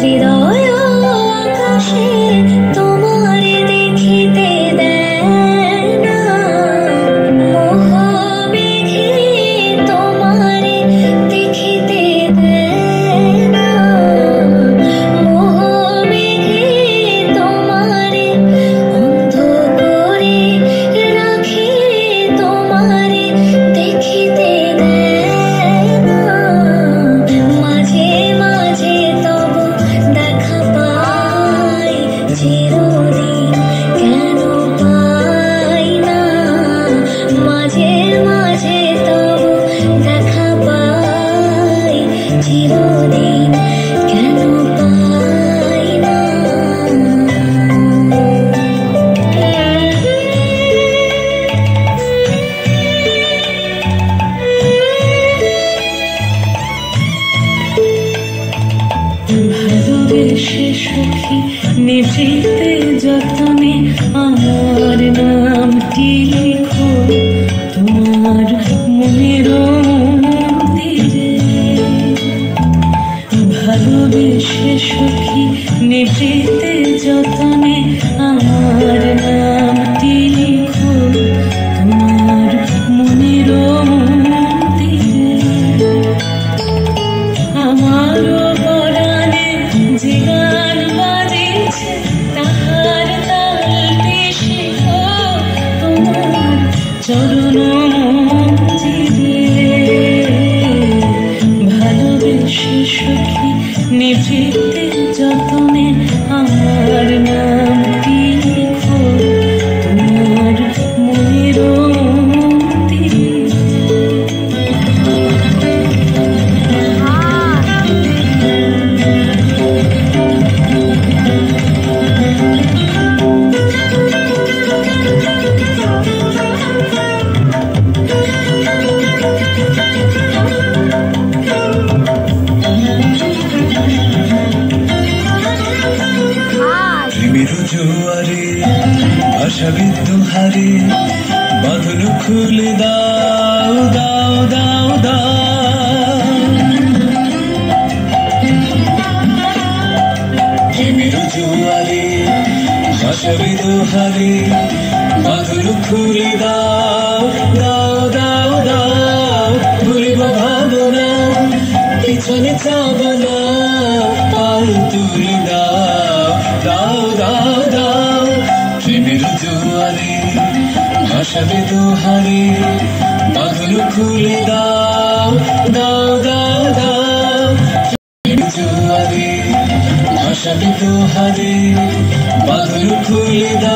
হৃদয় আকাশে তোমারে দেখিতে দেয় না, মোহ মেঘে তোমারে দেখিতে দেয় না, মোহ মেঘে তোমারে অন্ধ করে রাখে, তোমারে দেখিতে দেয় না। মাঝে মাঝে তব দেখা পাই, চিরদিন কেন পাই না। মাঝে মাঝে তব দেখা পাই, চিরদিন কেন পাই না। ভালোবেসে সখী নিভৃতে যতনে আমার নামটি লিখো তোমার মনের মন্দিরে। ভালোবেসে সখী নিভৃতে যতনে আমার নামটি লিখো তোমার মনের মন্দিরে। আমারও পরাণে যে গান বাজিছে তাহার তালটি শিখো তোমার চরণ মঞ্জিরে। ভালোবেসে সখী নিভৃতে যতনে আমার নামটি লিখো তোমার মনের মন্দিরে। জোয়ারে ভাষাবিদ হারে বাঁধন খুলে দাও দাও দাও দাও। প্রেমের জোয়ারে ভাষাবিদ হারে বাঁধন খুলে দাও দাও দাও দাও। ভুলিব ভাবনা পিছনে যাব না, পাল তুলে দাও দাও দাও দাও। প্রেমের জোয়ারে ভাষাবে দোহারে বাঁধন খুলে দাও দাও দাও দাও। প্রেমের জোয়ারে ভাষাবে দোহারে বাঁধন খুলে দাও।